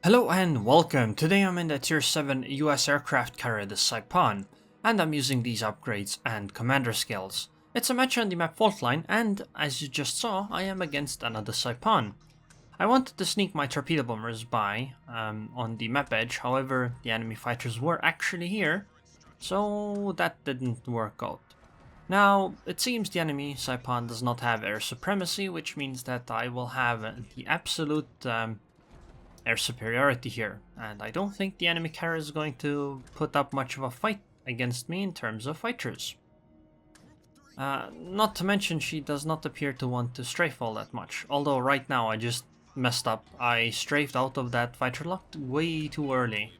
Hello and welcome. Today I'm in the Tier 7 US aircraft carrier, the Saipan, and I'm using these upgrades and commander skills. It's a match on the map Faultline, and as you just saw, I am against another Saipan. I wanted to sneak my torpedo bombers by on the map edge, however the enemy fighters were actually here, so that didn't work out. Now, it seems the enemy Saipan does not have air supremacy, which means that I will have the absolute air superiority here, and I don't think the enemy carrier is going to put up much of a fight against me in terms of fighters. Not to mention she does not appear to want to strafe all that much, although right now I just messed up. I strafed out of that fighter lock way too early,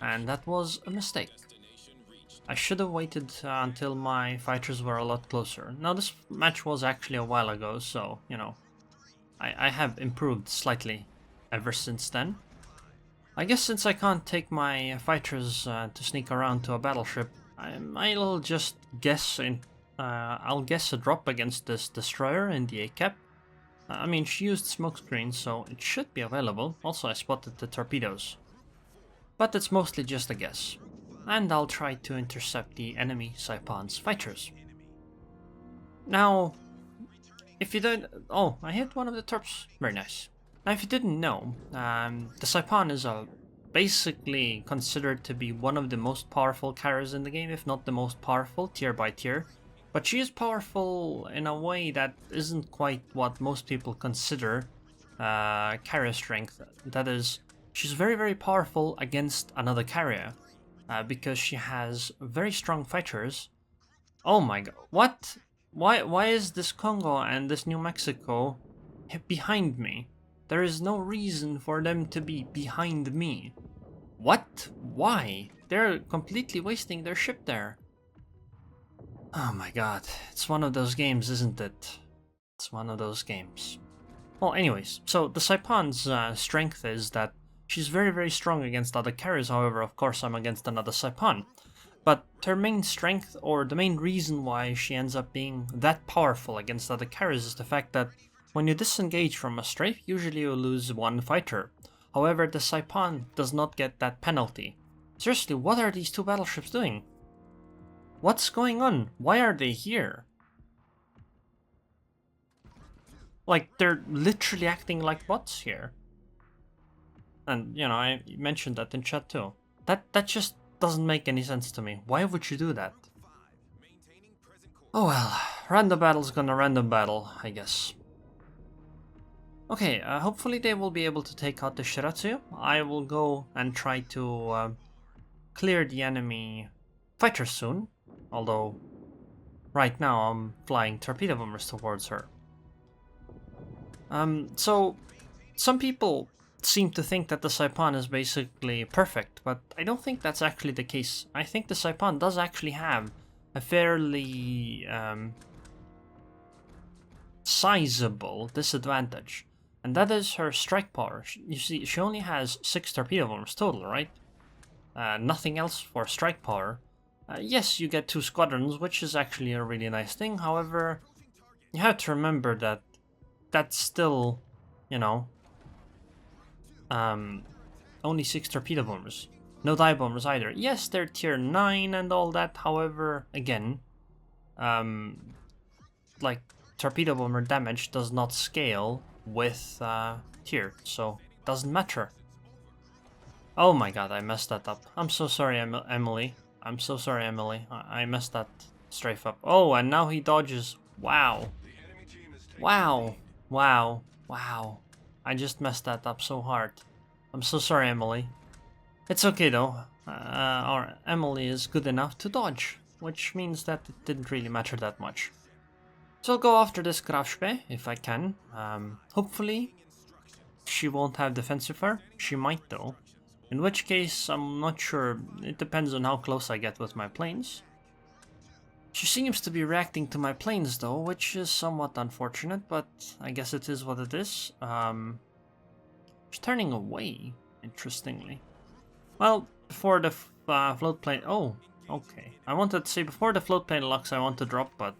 and that was a mistake. I should have waited until my fighters were a lot closer. Now this match was actually a while ago, so, you know, I have improved slightly ever since then. I guess since I can't take my fighters to sneak around to a battleship, I'll just guess I'll guess a drop against this destroyer in the ACAP. I mean, she used smokescreen, so it should be available. Also, I spotted the torpedoes. But it's mostly just a guess. And I'll try to intercept the enemy Saipan's fighters. Now, if you don't... Oh, I hit one of the torps. Very nice. Now, if you didn't know, the Saipan is basically considered to be one of the most powerful carriers in the game, if not the most powerful, tier by tier. But she is powerful in a way that isn't quite what most people consider carrier strength. That is, she's very, very powerful against another carrier, because she has very strong fighters. Oh my god, what? Why is this Congo and this New Mexico behind me? There is no reason for them to be behind me. What? Why? They're completely wasting their ship there. Oh my god, it's one of those games, isn't it? It's one of those games. Well, anyways, so the Saipan's strength is that she's very, very strong against other carriers. However, of course, I'm against another Saipan. But her main strength, or the main reason why she ends up being that powerful against other carriers, is the fact that when you disengage from a strafe, usually you lose one fighter. However, the Saipan does not get that penalty. Seriously, what are these two battleships doing? What's going on? Why are they here? Like, they're literally acting like bots here. And, you know, I mentioned that in chat too. That just doesn't make any sense to me. Why would you do that? Oh well, random battle's gonna random battle, I guess. Okay, hopefully they will be able to take out the Shiratsu. I will go and try to clear the enemy fighter soon. Although, right now I'm flying torpedo bombers towards her. So, some people seem to think that the Saipan is basically perfect, but I don't think that's actually the case. I think the Saipan does actually have a fairly sizable disadvantage, and that is her strike power. You see, she only has 6 torpedo bombers total, right? Nothing else for strike power. Yes, you get 2 squadrons, which is actually a really nice thing. However, you have to remember that that's still, you know, only 6 torpedo bombers. No dive bombers either. Yes, they're tier 9 and all that. However, again, like, torpedo bomber damage does not scale with tier, so it doesn't matter. Oh my god, I messed that up. I'm so sorry, Emily. I'm so sorry, Emily. I messed that strafe up. Oh, and now he dodges. Wow. Wow. Wow. Wow. I just messed that up so hard. I'm so sorry, Emily. It's okay though. Our Emily is good enough to dodge, which means that it didn't really matter that much. So I'll go after this Grafspe if I can. Hopefully she won't have defensive fire. She might though. In which case, I'm not sure. It depends on how close I get with my planes. She seems to be reacting to my planes though, which is somewhat unfortunate, but I guess it is what it is. She's turning away, interestingly. Well, before the float plane... Oh, okay. I wanted to say before the float plane locks I want to drop, but...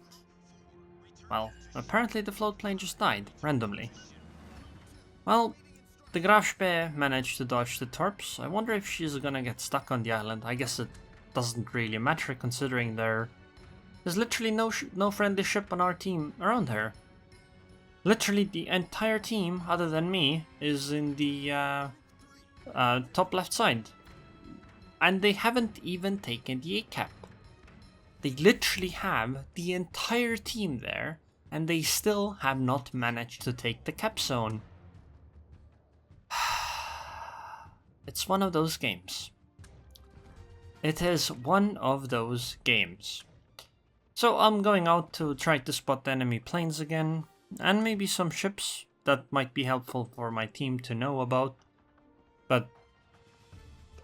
Well, apparently the float plane just died, randomly. Well, the Grafspe managed to dodge the torps. I wonder if she's gonna get stuck on the island. I guess it doesn't really matter considering there's literally no friendly ship on our team around her. Literally the entire team, other than me, is in the top left side. And they haven't even taken the A cap. They literally have the entire team there, and they still have not managed to take the cap zone. It's one of those games. It is one of those games. So I'm going out to try to spot enemy planes again, and maybe some ships that might be helpful for my team to know about. But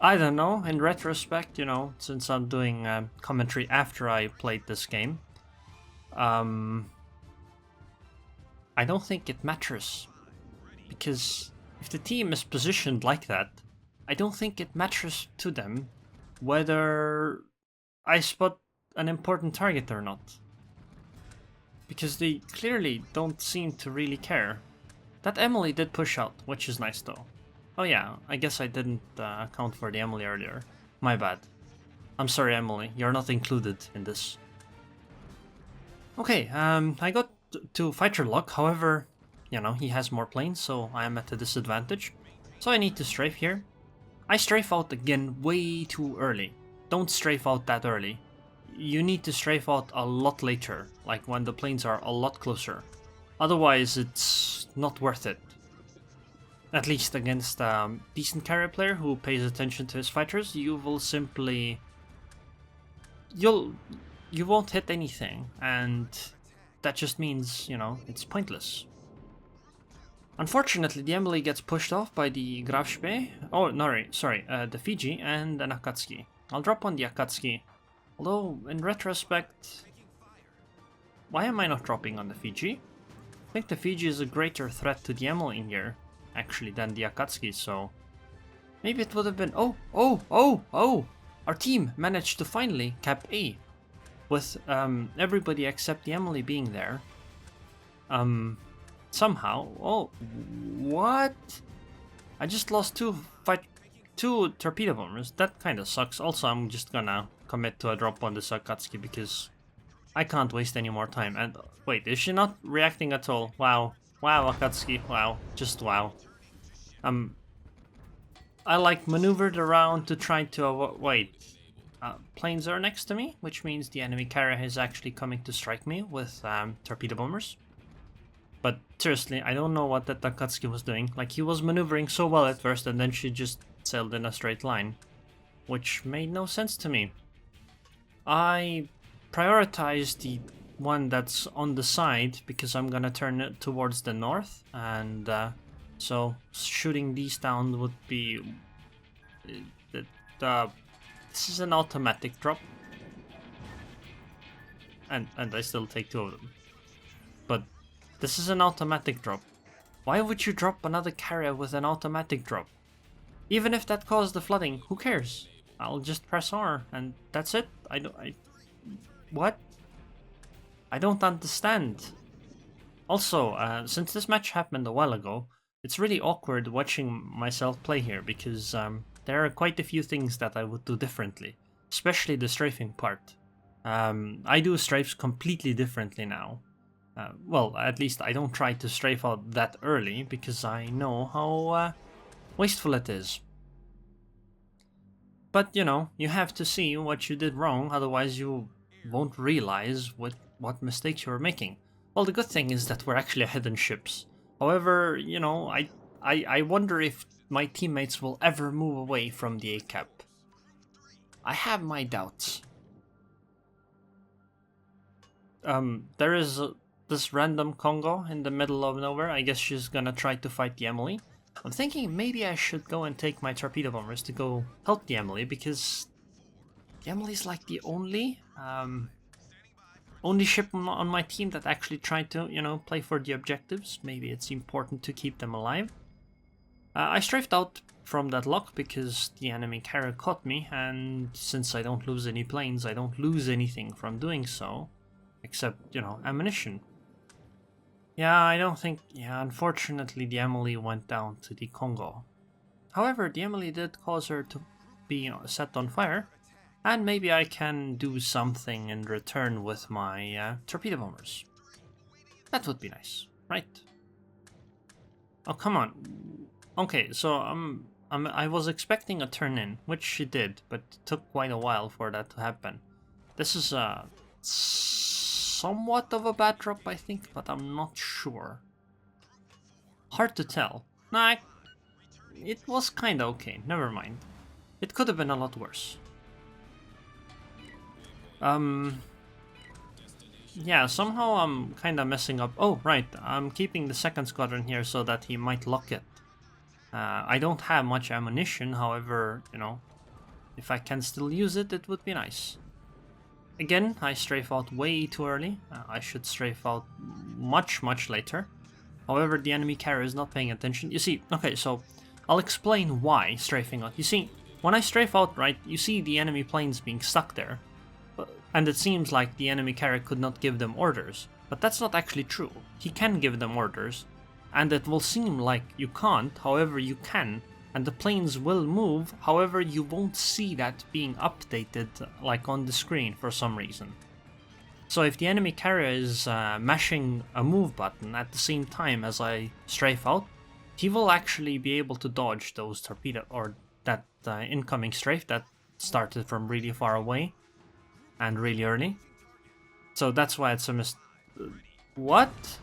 I don't know, in retrospect, you know, since I'm doing commentary after I played this game, I don't think it matters. Because if the team is positioned like that, I don't think it matters to them whether I spot an important target or not. Because they clearly don't seem to really care. That Emily did push out, which is nice though. Oh yeah, I guess I didn't account for the Emily earlier. My bad. I'm sorry, Emily, you're not included in this. Okay, I got to fighter lock, however, you know, he has more planes, so I am at a disadvantage. So I need to strafe here. I strafe out again way too early. Don't strafe out that early. You need to strafe out a lot later, like when the planes are a lot closer. Otherwise, it's not worth it. At least against a decent carrier player who pays attention to his fighters, you will simply... You won't hit anything, and that just means, you know, it's pointless. Unfortunately, the Emily gets pushed off by the Grafspe. Oh, no, sorry, the Fiji and an Akatsuki. I'll drop on the Akatsuki. Although, in retrospect... Why am I not dropping on the Fiji? I think the Fiji is a greater threat to the Emily in here, actually, than the Akatsuki, so... Maybe it would have been... Oh! Our team managed to finally cap A. With everybody except the Emily being there. Somehow... Oh, what? I just lost two torpedo bombers. That kind of sucks. Also, I'm just gonna commit to a drop on this Akatsuki because I can't waste any more time. And wait, is she not reacting at all? Wow. Wow, Akatsuki. Wow. Just wow. I like maneuvered around to try to wait. Planes are next to me, which means the enemy carrier is actually coming to strike me with torpedo bombers. But seriously, I don't know what that Akatsuki was doing. Like, he was maneuvering so well at first, and then she just sailed in a straight line, which made no sense to me. I prioritized the one that's on the side because I'm gonna turn it towards the north, and so shooting these down would be... this is an automatic drop, and I still take two of them. But this is an automatic drop. Why would you drop another carrier with an automatic drop? Even if that caused the flooding, who cares? I'll just press R and that's it. What? I don't understand. Also, since this match happened a while ago, it's really awkward watching myself play here because there are quite a few things that I would do differently, especially the strafing part. I do strafes completely differently now. Well, at least I don't try to strafe out that early because I know how wasteful it is. But, you know, you have to see what you did wrong, otherwise you won't realize what mistakes you were making. Well, the good thing is that we're actually ahead in ships. However, you know, I wonder if my teammates will ever move away from the A-cap. I have my doubts. There is this random Congo in the middle of nowhere. I guess she's gonna try to fight the Emily. I'm thinking maybe I should go and take my torpedo bombers to go help the Emily, because the Emily's like the only ship on my team that actually tried to, you know, play for the objectives. Maybe it's important to keep them alive. I strafed out from that lock because the enemy carrier caught me, and since I don't lose any planes, I don't lose anything from doing so, except, you know, ammunition. Yeah, I don't think... Yeah, unfortunately the Emily went down to the Congo. However, the Emily did cause her to be set on fire. And maybe I can do something in return with my torpedo bombers. That would be nice, right? Oh, come on. Okay, so I was expecting a turn in, which she did, but it took quite a while for that to happen. This is somewhat of a bad drop, I think, but I'm not sure. Hard to tell. Nah, it was kinda okay, never mind. It could have been a lot worse. Yeah, somehow I'm kinda messing up. Oh, right, I'm keeping the second squadron here so that he might lock it. I don't have much ammunition, however, you know, if I can still use it, it would be nice. Again, I strafe out way too early. I should strafe out much later. However, the enemy carrier is not paying attention. You see, okay, so I'll explain why strafing out. You see, when I strafe out, right, you see the enemy planes being stuck there. And it seems like the enemy carrier could not give them orders. But that's not actually true. He can give them orders. And it will seem like you can't, however you can. And the planes will move, however you won't see that being updated like on the screen for some reason. So if the enemy carrier is mashing a move button at the same time as I strafe out, he will actually be able to dodge those torpedo or that incoming strafe that started from really far away and really early. So that's why it's a What?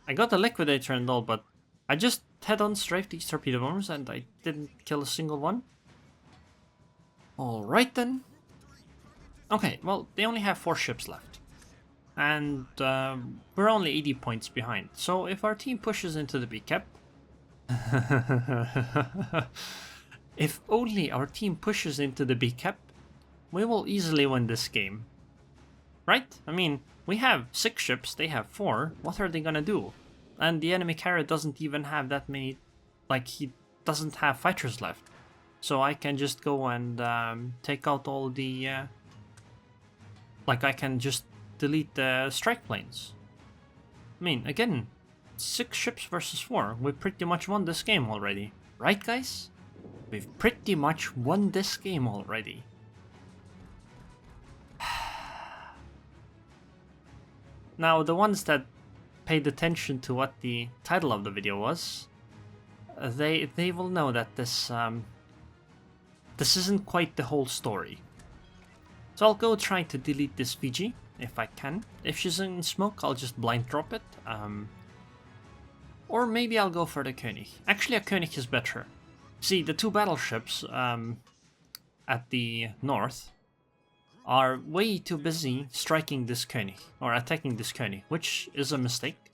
I got a liquidator and all, but I just head-on strafed these torpedo bombers and I didn't kill a single one. Alright then. Okay, well, they only have 4 ships left. And we're only 80 points behind. So if our team pushes into the B cap... if only our team pushes into the B cap, we will easily win this game. Right? I mean, we have 6 ships, they have 4. What are they gonna do? And the enemy carrier doesn't even have that many... Like, he doesn't have fighters left. So I can just go and take out all the... Like, I can just delete the strike planes. I mean, again, 6 ships versus 4. We pretty much won this game already. Right, guys? We've pretty much won this game already. Now, the ones that paid attention to what the title of the video was, they will know that this isn't quite the whole story. So I'll go try to delete this Fiji, if I can. If she's in smoke, I'll just blind drop it. Or maybe I'll go for the König. Actually, a König is better. See, the 2 battleships at the north are way too busy striking this König, or attacking this König, which is a mistake,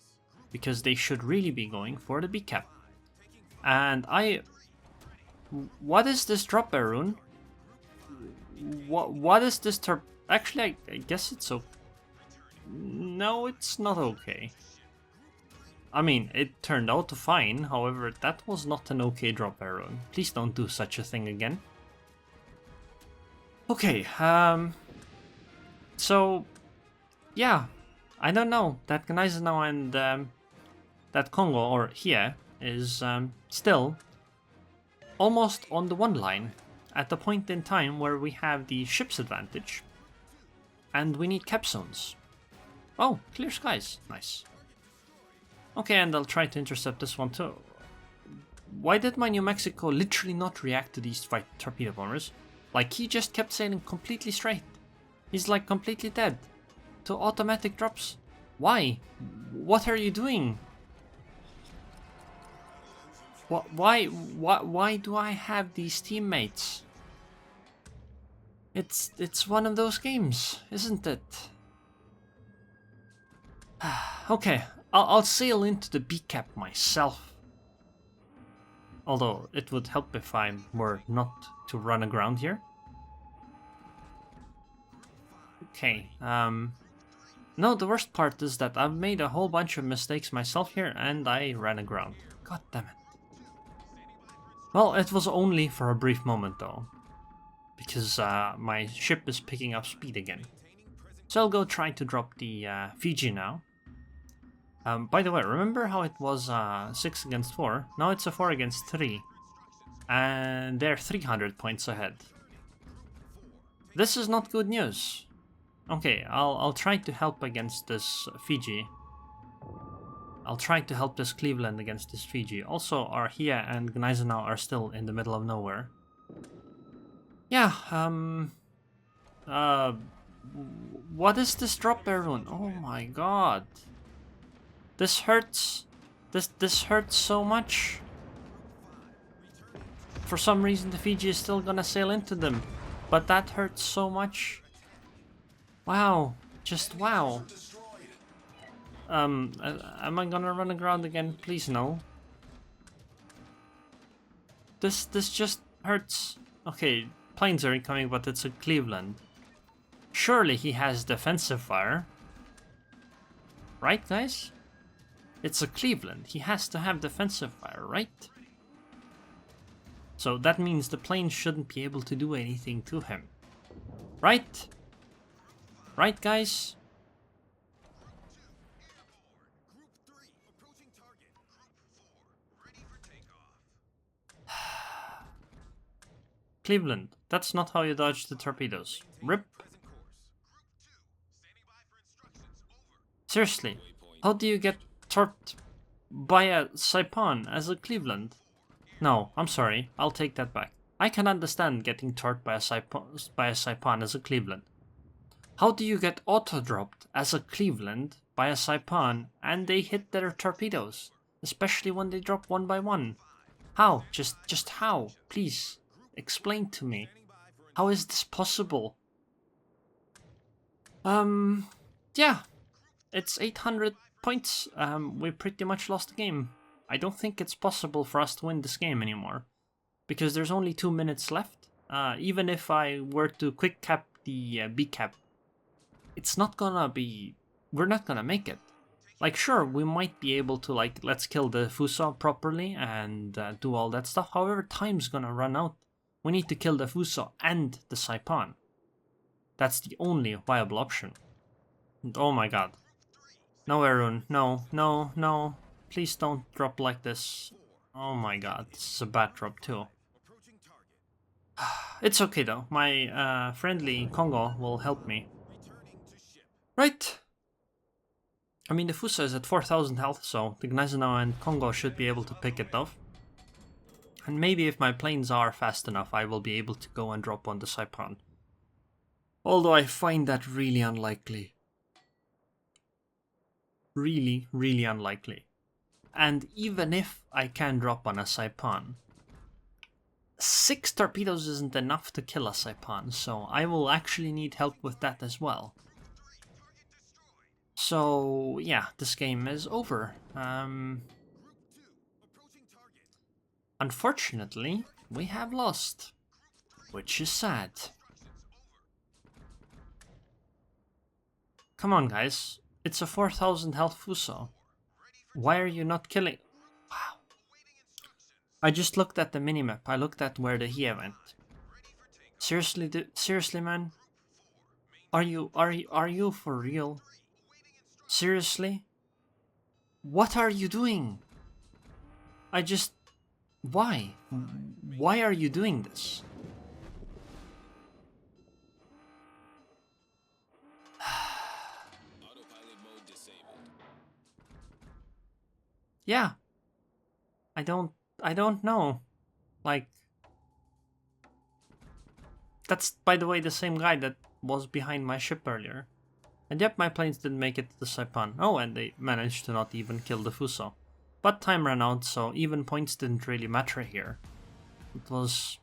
because they should really be going for the B cap. And what is this drop, Aerroon? What is this Actually, I guess it's okay. No, it's not okay. I mean, it turned out fine, however, that was not an okay drop, Aerroon. Please don't do such a thing again. Okay, so, yeah, I don't know, that Gneisenau and that Congo, or here, is still almost on the 1 line, at the point in time where we have the ship's advantage, and we need cap zones. Oh, clear skies, nice. Okay, and I'll try to intercept this one too. Why did my New Mexico literally not react to these torpedo bombers? Like, he just kept sailing completely straight. He's like completely dead to automatic drops. Why? What are you doing? Why do I have these teammates? It's one of those games, isn't it? Okay, I'll sail into the B cap myself. Although it would help if I were not to run aground here. Okay, no, the worst part is that I've made a whole bunch of mistakes myself here and I ran aground. God damn it. Well, it was only for a brief moment though, because my ship is picking up speed again. So I'll go try to drop the Fiji now. By the way, remember how it was 6 against 4? Now it's a 4 against 3. And they're 300 points ahead. This is not good news. Okay, I'll try to help against this Fiji. I'll try to help this Cleveland against this Fiji. Also, Arhia and Gneisenau are still in the middle of nowhere. Yeah, what is this drop, Aerroon? Oh my god. This hurts. This hurts so much. For some reason the Fiji is still gonna sail into them. But that hurts so much. Wow. Just wow. Am I gonna run aground again? Please no. This just hurts. Okay, planes are incoming, but it's a Cleveland. Surely he has defensive fire. Right, guys? It's a Cleveland. He has to have defensive fire, right? So that means the plane shouldn't be able to do anything to him. Right? Right, guys? Cleveland, that's not how you dodge the torpedoes. RIP. Seriously, how do you get torped by a Saipan as a Cleveland? No, I'm sorry, I'll take that back. I can understand getting torped by a Saipan as a Cleveland. How do you get auto-dropped as a Cleveland by a Saipan and they hit their torpedoes? Especially when they drop one by one. How? Just how? Please, explain to me. How is this possible? Yeah. It's 800 points. We pretty much lost the game. I don't think it's possible for us to win this game anymore. Because there's only 2 minutes left. Even if I were to quick cap the B cap, it's not gonna be... We're not gonna make it. Like, sure, we might be able to, like, let's kill the Fuso properly and do all that stuff. However, time's gonna run out. We need to kill the Fuso and the Saipan. That's the only viable option. And oh my god. No, Aerroon. No, no, no. Please don't drop like this. Oh my god, this is a bad drop too. It's okay though. My friendly Congo will help me. Right. I mean, the Fuso is at 4000 health, so the Gneisenau and Congo should be able to pick it off. And maybe if my planes are fast enough, I will be able to go and drop on the Saipan. Although I find that really unlikely. Really, really unlikely. And even if I can drop on a Saipan, 6 torpedoes isn't enough to kill a Saipan, so I will actually need help with that as well. So yeah, this game is over. Unfortunately, we have lost, which is sad. Come on, guys. It's a 4000 health Fuso. Why are you not killing? Wow. I just looked at the minimap. I looked at where the Hia went. Seriously, man? Are you for real? Seriously? What are you doing? Why? Why are you doing this? Yeah. I don't know. Like, that's, by the way, the same guy that was behind my ship earlier. And yep, my planes didn't make it to the Saipan. Oh, and they managed to not even kill the Fuso. But time ran out, so even points didn't really matter here. It was...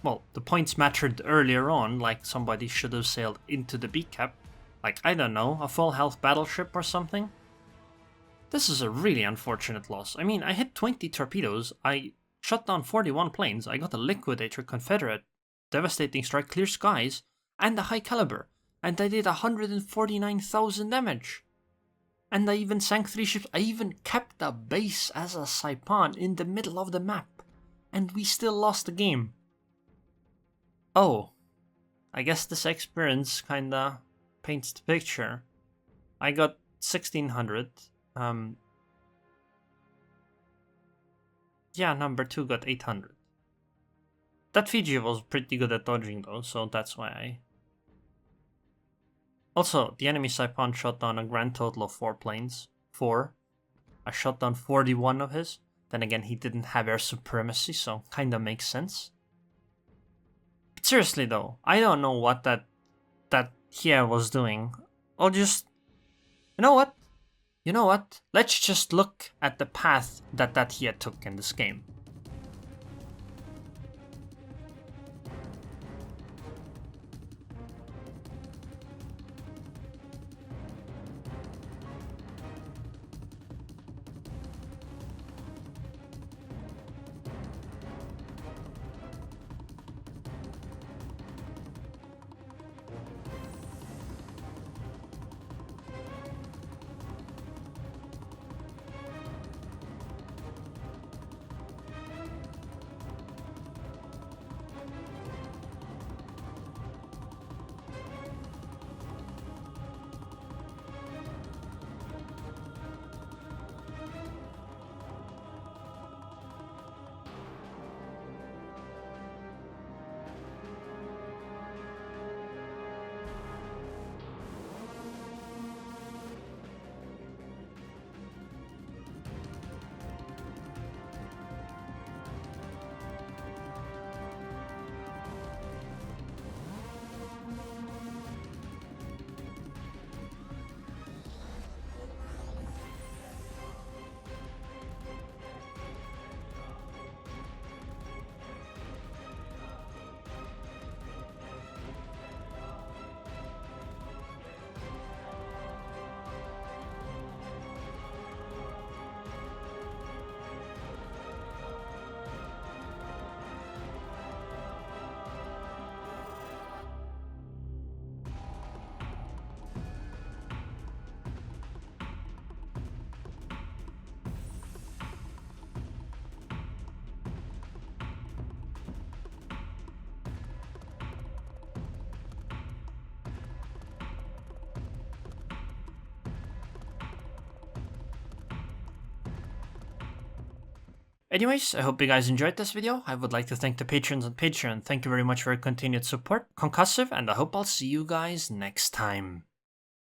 Well, the points mattered earlier on, like somebody should have sailed into the B cap. Like, I don't know, a full health battleship or something? This is a really unfortunate loss. I mean, I hit 20 torpedoes, I shot down 41 planes, I got a Liquidator Confederate, Devastating Strike, Clear Skies, and a High Caliber. And I did 149,000 damage. And I even sank 3 ships. I even kept a base as a Saipan in the middle of the map. And we still lost the game. Oh. I guess this experience kinda paints the picture. I got 1600. Yeah, number 2 got 800. That Fiji was pretty good at dodging though, so that's why I... Also, the enemy Saipan shot down a grand total of 4 planes. 4. I shot down 41 of his. Then again, he didn't have air supremacy, so kinda makes sense. But seriously though, I don't know what that here was doing. I'll just... You know what? You know what? Let's just look at the path that here took in this game. Anyways, I hope you guys enjoyed this video. I would like to thank the patrons on Patreon. Thank you very much for your continued support. Concussive, and I hope I'll see you guys next time.